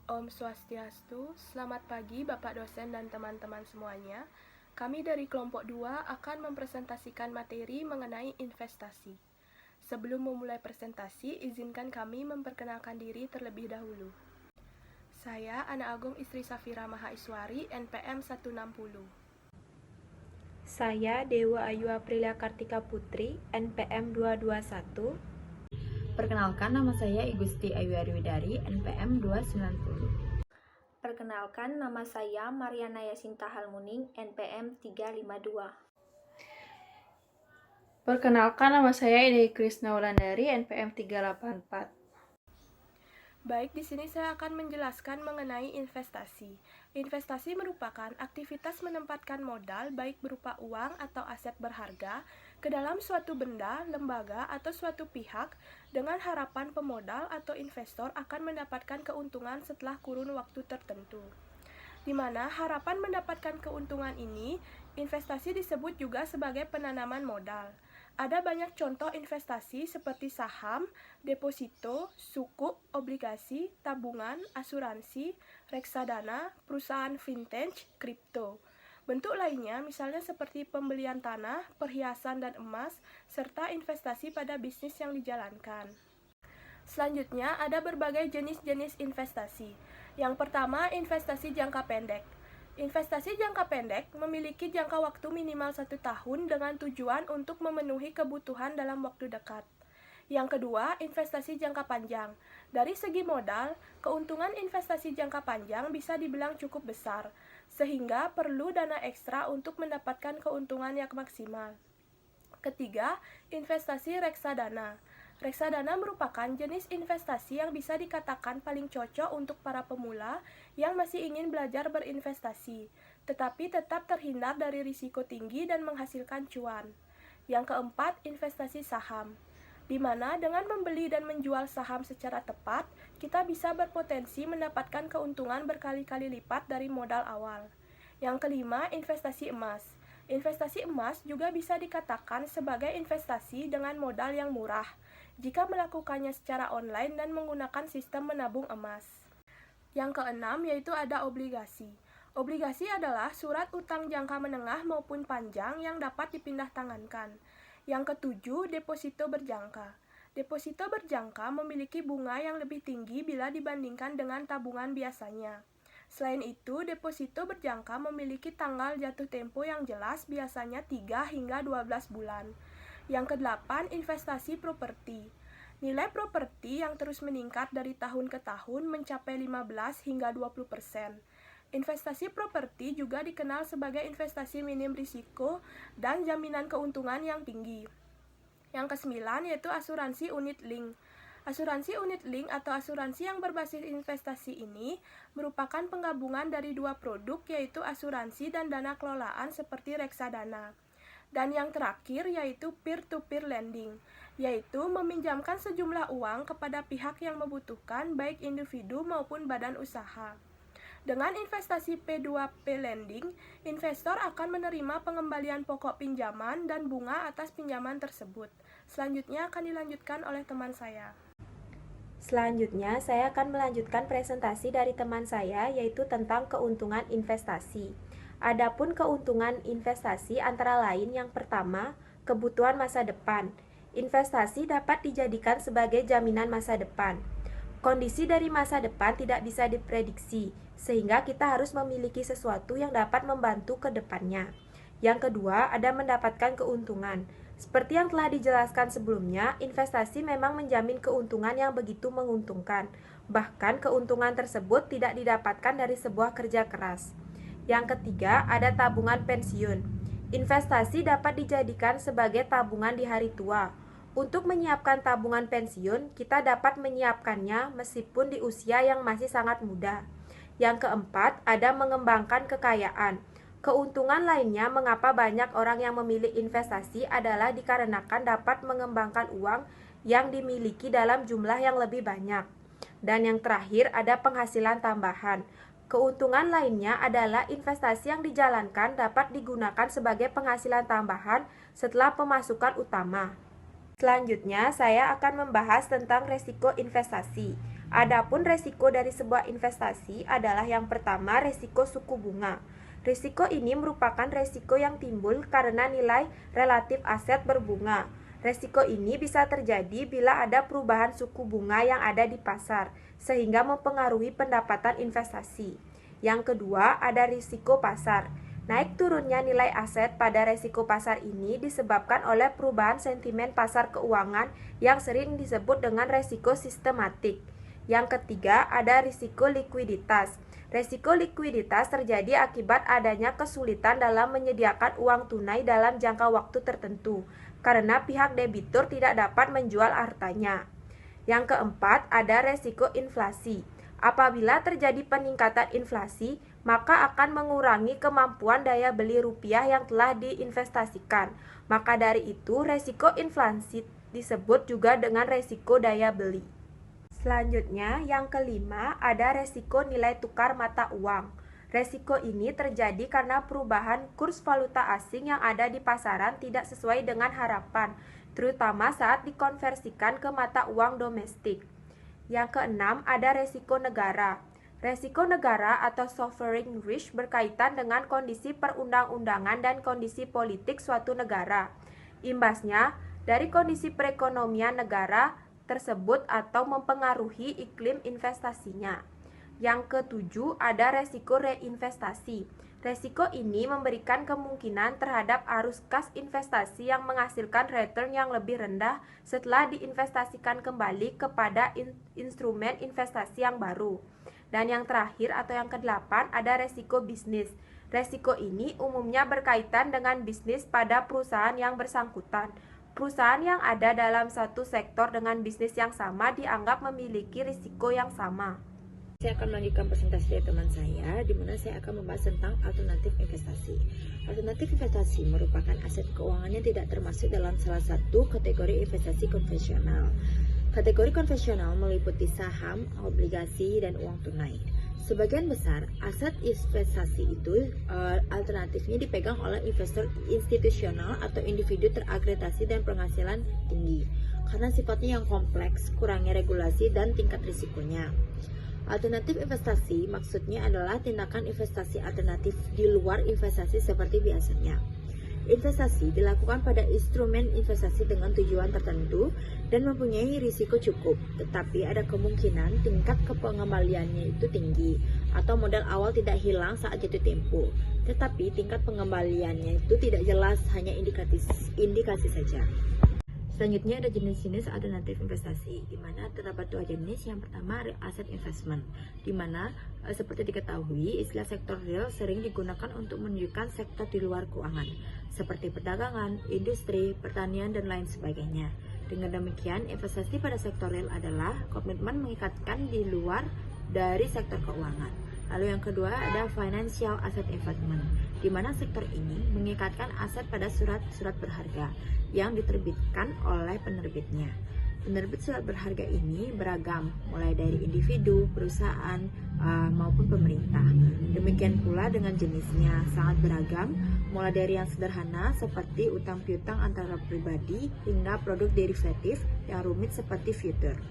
Om Swastiastu, selamat pagi Bapak dosen dan teman-teman semuanya. Kami dari kelompok 2 akan mempresentasikan materi mengenai investasi. Sebelum memulai presentasi, izinkan kami memperkenalkan diri terlebih dahulu. Saya Ana Agung Istri Safira Mahaiswari, NPM 160. Saya Dewa Ayu Aprilia Kartika Putri, NPM 221. Perkenalkan, nama saya Igusti Ayu Arwidari, NPM 290. Perkenalkan, nama saya Mariana Yasinta Halmuning, NPM 352. Perkenalkan, nama saya Ida Krisna Wulandari, NPM 384. Baik, di sini saya akan menjelaskan mengenai investasi. Investasi merupakan aktivitas menempatkan modal baik berupa uang atau aset berharga ke dalam suatu benda, lembaga, atau suatu pihak dengan harapan pemodal atau investor akan mendapatkan keuntungan setelah kurun waktu tertentu. Di mana harapan mendapatkan keuntungan ini, investasi disebut juga sebagai penanaman modal. Ada banyak contoh investasi seperti saham, deposito, sukuk, obligasi, tabungan, asuransi, reksadana, perusahaan vintage, kripto. Bentuk lainnya misalnya seperti pembelian tanah, perhiasan dan emas, serta investasi pada bisnis yang dijalankan. Selanjutnya ada berbagai jenis-jenis investasi. Yang pertama, investasi jangka pendek. Investasi jangka pendek memiliki jangka waktu minimal 1 tahun dengan tujuan untuk memenuhi kebutuhan dalam waktu dekat. Yang kedua, investasi jangka panjang. Dari segi modal, keuntungan investasi jangka panjang bisa dibilang cukup besar, sehingga perlu dana ekstra untuk mendapatkan keuntungan yang maksimal. Ketiga, investasi reksadana. Reksadana merupakan jenis investasi yang bisa dikatakan paling cocok untuk para pemula yang masih ingin belajar berinvestasi, tetapi tetap terhindar dari risiko tinggi dan menghasilkan cuan. Yang keempat, investasi saham, di mana dengan membeli dan menjual saham secara tepat, kita bisa berpotensi mendapatkan keuntungan berkali-kali lipat dari modal awal. Yang kelima, investasi emas. Investasi emas juga bisa dikatakan sebagai investasi dengan modal yang murah, jika melakukannya secara online dan menggunakan sistem menabung emas. Yang keenam yaitu ada obligasi. Obligasi adalah surat utang jangka menengah maupun panjang yang dapat dipindah tangankan. Yang ketujuh, deposito berjangka. Deposito berjangka memiliki bunga yang lebih tinggi bila dibandingkan dengan tabungan biasanya. Selain itu, deposito berjangka memiliki tanggal jatuh tempo yang jelas, biasanya 3 hingga 12 bulan. Yang kedelapan, investasi properti. Nilai properti yang terus meningkat dari tahun ke tahun mencapai 15 hingga 20%. Investasi properti juga dikenal sebagai investasi minim risiko dan jaminan keuntungan yang tinggi. Yang kesembilan yaitu asuransi unit link. Asuransi unit link atau asuransi yang berbasis investasi ini merupakan penggabungan dari dua produk yaitu asuransi dan dana kelolaan seperti reksadana. Dan yang terakhir yaitu peer-to-peer lending, yaitu meminjamkan sejumlah uang kepada pihak yang membutuhkan baik individu maupun badan usaha. Dengan investasi P2P lending, investor akan menerima pengembalian pokok pinjaman dan bunga atas pinjaman tersebut. Selanjutnya akan dilanjutkan oleh teman saya. Selanjutnya, saya akan melanjutkan presentasi dari teman saya, yaitu tentang keuntungan investasi. Adapun keuntungan investasi antara lain yang pertama, kebutuhan masa depan. Investasi dapat dijadikan sebagai jaminan masa depan. Kondisi dari masa depan tidak bisa diprediksi, sehingga kita harus memiliki sesuatu yang dapat membantu ke depannya. Yang kedua, ada mendapatkan keuntungan. Seperti yang telah dijelaskan sebelumnya, investasi memang menjamin keuntungan yang begitu menguntungkan. Bahkan keuntungan tersebut tidak didapatkan dari sebuah kerja keras. Yang ketiga, ada tabungan pensiun. Investasi dapat dijadikan sebagai tabungan di hari tua. Untuk menyiapkan tabungan pensiun, kita dapat menyiapkannya meskipun di usia yang masih sangat muda. Yang keempat, ada mengembangkan kekayaan. Keuntungan lainnya mengapa banyak orang yang memilih investasi adalah dikarenakan dapat mengembangkan uang yang dimiliki dalam jumlah yang lebih banyak. Dan yang terakhir, ada penghasilan tambahan. Keuntungan lainnya adalah investasi yang dijalankan dapat digunakan sebagai penghasilan tambahan setelah pemasukan utama. Selanjutnya, saya akan membahas tentang resiko investasi. Adapun resiko dari sebuah investasi adalah yang pertama, resiko suku bunga. Risiko ini merupakan risiko yang timbul karena nilai relatif aset berbunga. Risiko ini bisa terjadi bila ada perubahan suku bunga yang ada di pasar, sehingga mempengaruhi pendapatan investasi. Yang kedua, ada risiko pasar. Naik turunnya nilai aset pada risiko pasar ini disebabkan oleh perubahan sentimen pasar keuangan yang sering disebut dengan risiko sistematik. Yang ketiga, ada risiko likuiditas. Risiko likuiditas terjadi akibat adanya kesulitan dalam menyediakan uang tunai dalam jangka waktu tertentu, karena pihak debitur tidak dapat menjual hartanya. Yang keempat, ada risiko inflasi. Apabila terjadi peningkatan inflasi, maka akan mengurangi kemampuan daya beli rupiah yang telah diinvestasikan. Maka dari itu, risiko inflasi disebut juga dengan risiko daya beli. Selanjutnya, yang kelima, ada resiko nilai tukar mata uang. Resiko ini terjadi karena perubahan kurs valuta asing yang ada di pasaran tidak sesuai dengan harapan, terutama saat dikonversikan ke mata uang domestik. Yang keenam, ada resiko negara. Resiko negara atau sovereign risk berkaitan dengan kondisi perundang-undangan dan kondisi politik suatu negara. Imbasnya, dari kondisi perekonomian negara tersebut atau mempengaruhi iklim investasinya. Yang ketujuh, ada resiko reinvestasi. Resiko ini memberikan kemungkinan terhadap arus kas investasi yang menghasilkan return yang lebih rendah setelah diinvestasikan kembali kepada instrumen investasi yang baru. Dan yang terakhir atau yang kedelapan, ada resiko bisnis. Resiko ini umumnya berkaitan dengan bisnis pada perusahaan yang bersangkutan. Perusahaan yang ada dalam satu sektor dengan bisnis yang sama dianggap memiliki risiko yang sama. Saya akan melanjutkan presentasi dari teman saya, di mana saya akan membahas tentang alternatif investasi. Alternatif investasi merupakan aset keuangan yang tidak termasuk dalam salah satu kategori investasi konvensional. Kategori konvensional meliputi saham, obligasi, dan uang tunai. Sebagian besar aset investasi itu alternatifnya dipegang oleh investor institusional atau individu terakreditasi dan penghasilan tinggi karena sifatnya yang kompleks, kurangnya regulasi, dan tingkat risikonya. Alternatif investasi maksudnya adalah tindakan investasi alternatif di luar investasi seperti biasanya. Investasi dilakukan pada instrumen investasi dengan tujuan tertentu dan mempunyai risiko cukup, tetapi ada kemungkinan tingkat kepengembaliannya itu tinggi atau modal awal tidak hilang saat jatuh tempo, tetapi tingkat pengembaliannya itu tidak jelas, hanya indikasi saja. Selanjutnya ada jenis-jenis alternatif investasi, di mana terdapat dua jenis. Yang pertama, real asset investment, di mana seperti diketahui, istilah sektor real sering digunakan untuk menunjukkan sektor di luar keuangan, seperti perdagangan, industri, pertanian, dan lain sebagainya. Dengan demikian, investasi pada sektor real adalah komitmen mengikatkan di luar dari sektor keuangan. Lalu yang kedua ada financial asset investment, di mana sektor ini mengikatkan aset pada surat-surat berharga yang diterbitkan oleh penerbitnya. Penerbit surat berharga ini beragam, mulai dari individu, perusahaan, maupun pemerintah. Demikian pula dengan jenisnya, sangat beragam, mulai dari yang sederhana seperti utang piutang antara pribadi hingga produk derivatif yang rumit seperti future.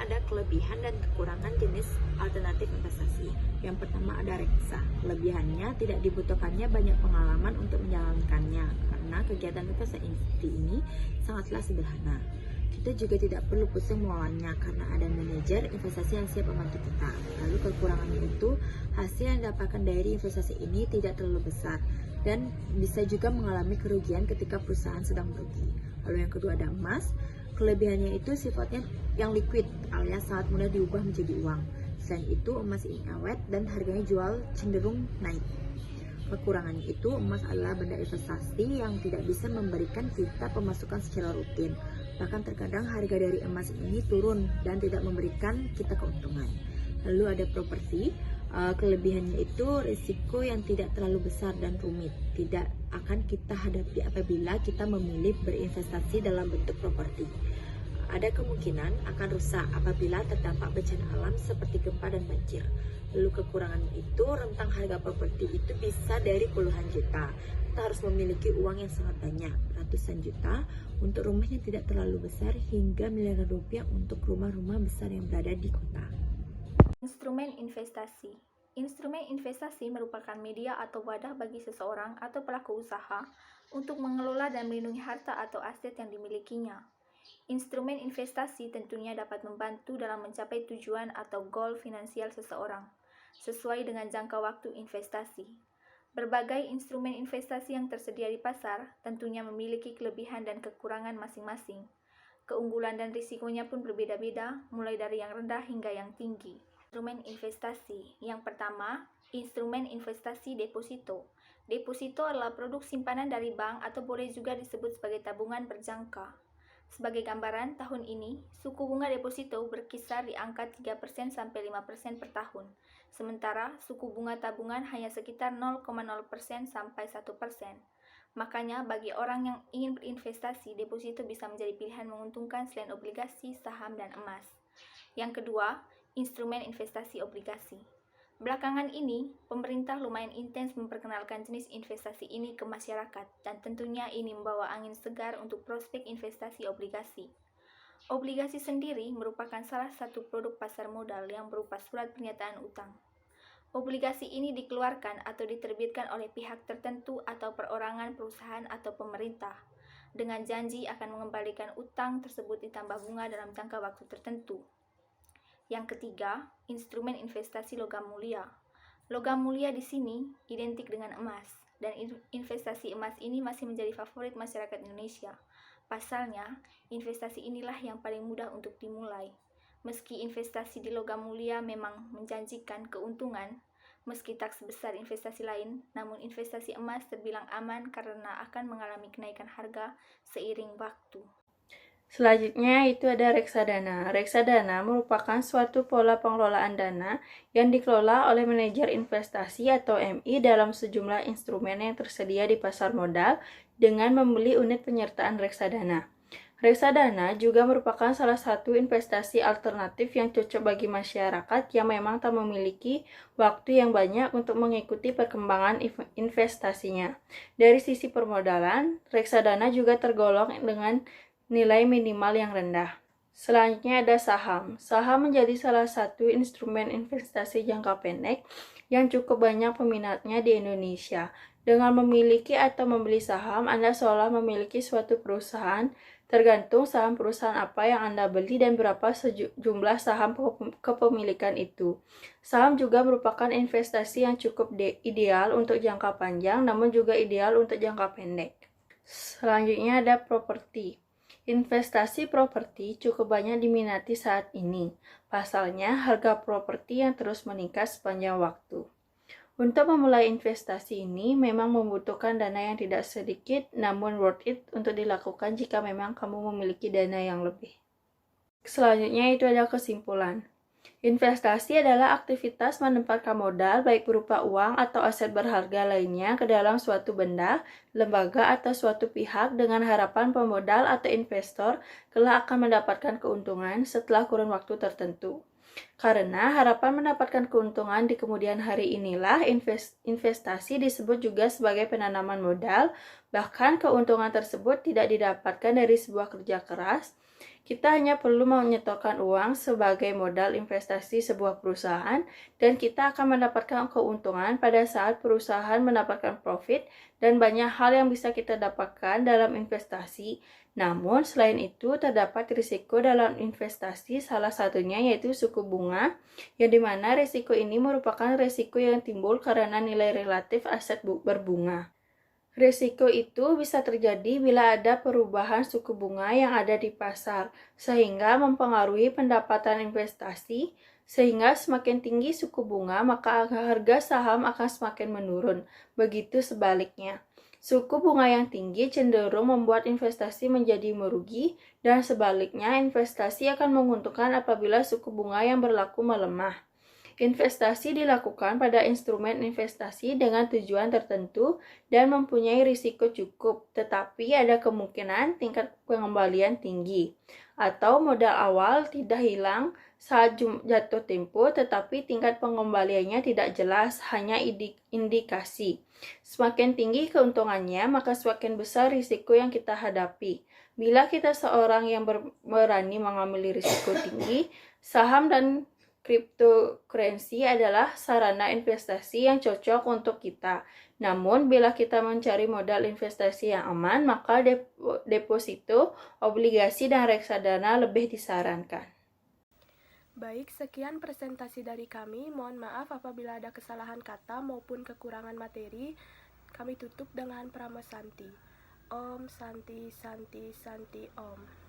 Ada kelebihan dan kekurangan jenis alternatif investasi. Yang pertama ada reksa. Kelebihannya tidak dibutuhkannya banyak pengalaman untuk menjalankannya karena kegiatan investasi ini sangatlah sederhana. Kita juga tidak perlu pusing mengelolanya karena ada manajer investasi yang siap membantu kita. Lalu kekurangannya itu hasil yang didapatkan dari investasi ini tidak terlalu besar dan bisa juga mengalami kerugian ketika perusahaan sedang merugi. Lalu yang kedua ada emas. Kelebihannya itu sifatnya yang liquid alias sangat mudah diubah menjadi uang. Selain itu emas ini awet dan harganya jual cenderung naik. Kekurangannya itu emas adalah benda investasi yang tidak bisa memberikan kita pemasukan secara rutin. Bahkan terkadang harga dari emas ini turun dan tidak memberikan kita keuntungan. Lalu ada properti. Kelebihannya itu risiko yang tidak terlalu besar dan rumit, tidak akan kita hadapi apabila kita memilih berinvestasi dalam bentuk properti. ada kemungkinan akan rusak apabila terdampak bencana alam seperti gempa dan banjir. Lalu kekurangan itu, rentang harga properti itu bisa dari puluhan juta. Kita harus memiliki uang yang sangat banyak, ratusan juta, untuk rumah yang tidak terlalu besar hingga miliaran rupiah untuk rumah-rumah besar yang berada di kota. Instrumen investasi. Instrumen investasi merupakan media atau wadah bagi seseorang atau pelaku usaha untuk mengelola dan melindungi harta atau aset yang dimilikinya. Instrumen investasi tentunya dapat membantu dalam mencapai tujuan atau goal finansial seseorang, sesuai dengan jangka waktu investasi. Berbagai instrumen investasi yang tersedia di pasar tentunya memiliki kelebihan dan kekurangan masing-masing. Keunggulan dan risikonya pun berbeda-beda, mulai dari yang rendah hingga yang tinggi. Instrumen investasi. Yang pertama, instrumen investasi deposito. Deposito adalah produk simpanan dari bank atau boleh juga disebut sebagai tabungan berjangka. Sebagai gambaran, tahun ini, suku bunga deposito berkisar di angka 3% sampai 5% per tahun. Sementara, suku bunga tabungan hanya sekitar 0,0% sampai 1%. Makanya, bagi orang yang ingin berinvestasi, deposito bisa menjadi pilihan menguntungkan selain obligasi, saham, dan emas. Yang kedua, instrumen investasi obligasi. Belakangan ini, pemerintah lumayan intens memperkenalkan jenis investasi ini ke masyarakat, dan tentunya ini membawa angin segar untuk prospek investasi obligasi. Obligasi sendiri merupakan salah satu produk pasar modal yang berupa surat pernyataan utang. Obligasi ini dikeluarkan atau diterbitkan oleh pihak tertentu atau perorangan, perusahaan, atau pemerintah, dengan janji akan mengembalikan utang tersebut ditambah bunga dalam jangka waktu tertentu. Yang ketiga, instrumen investasi logam mulia. Logam mulia di sini identik dengan emas, dan investasi emas ini masih menjadi favorit masyarakat Indonesia. Pasalnya, investasi inilah yang paling mudah untuk dimulai. Meski investasi di logam mulia memang menjanjikan keuntungan, meski tak sebesar investasi lain, namun investasi emas terbilang aman karena akan mengalami kenaikan harga seiring waktu. Selanjutnya itu ada reksadana. Reksadana merupakan suatu pola pengelolaan dana yang dikelola oleh manajer investasi atau MI dalam sejumlah instrumen yang tersedia di pasar modal dengan membeli unit penyertaan reksadana. Reksadana juga merupakan salah satu investasi alternatif yang cocok bagi masyarakat yang memang tak memiliki waktu yang banyak untuk mengikuti perkembangan investasinya. Dari sisi permodalan, reksadana juga tergolong dengan nilai minimal yang rendah. Selanjutnya ada saham. Saham menjadi salah satu instrumen investasi jangka pendek yang cukup banyak peminatnya di Indonesia. Dengan memiliki atau membeli saham, Anda seolah memiliki suatu perusahaan, tergantung saham perusahaan apa yang Anda beli dan berapa jumlah saham kepemilikan itu. Saham juga merupakan investasi yang cukup ideal untuk jangka panjang, namun juga ideal untuk jangka pendek. Selanjutnya ada properti. Investasi properti cukup banyak diminati saat ini. Pasalnya, harga properti yang terus meningkat sepanjang waktu. Untuk memulai investasi ini memang membutuhkan dana yang tidak sedikit, namun worth it untuk dilakukan jika memang kamu memiliki dana yang lebih. Selanjutnya itu ada kesimpulan. Investasi adalah aktivitas menempatkan modal baik berupa uang atau aset berharga lainnya ke dalam suatu benda, lembaga atau suatu pihak dengan harapan pemodal atau investor kelak akan mendapatkan keuntungan setelah kurun waktu tertentu. Karena harapan mendapatkan keuntungan di kemudian hari inilah investasi disebut juga sebagai penanaman modal, bahkan keuntungan tersebut tidak didapatkan dari sebuah kerja keras. Kita hanya perlu menyetorkan uang sebagai modal investasi sebuah perusahaan dan kita akan mendapatkan keuntungan pada saat perusahaan mendapatkan profit dan banyak hal yang bisa kita dapatkan dalam investasi. Namun selain itu terdapat risiko dalam investasi, salah satunya yaitu suku bunga, yang dimana risiko ini merupakan risiko yang timbul karena nilai relatif aset berbunga. Risiko itu bisa terjadi bila ada perubahan suku bunga yang ada di pasar, sehingga mempengaruhi pendapatan investasi, sehingga semakin tinggi suku bunga, maka harga saham akan semakin menurun. Begitu sebaliknya. Suku bunga yang tinggi cenderung membuat investasi menjadi merugi, dan sebaliknya investasi akan menguntungkan apabila suku bunga yang berlaku melemah. Investasi dilakukan pada instrumen investasi dengan tujuan tertentu dan mempunyai risiko cukup, tetapi ada kemungkinan tingkat pengembalian tinggi, atau modal awal tidak hilang saat jatuh tempo, tetapi tingkat pengembaliannya tidak jelas, hanya indikasi. Semakin tinggi keuntungannya, maka semakin besar risiko yang kita hadapi. Bila kita seorang yang berani mengambil risiko tinggi, saham dan cryptocurrency adalah sarana investasi yang cocok untuk kita. Namun, bila kita mencari modal investasi yang aman, maka deposito, obligasi, dan reksadana lebih disarankan. Baik, sekian presentasi dari kami. Mohon maaf apabila ada kesalahan kata maupun kekurangan materi. Kami tutup dengan Prama Santi. Om Santi Santi Santi Om.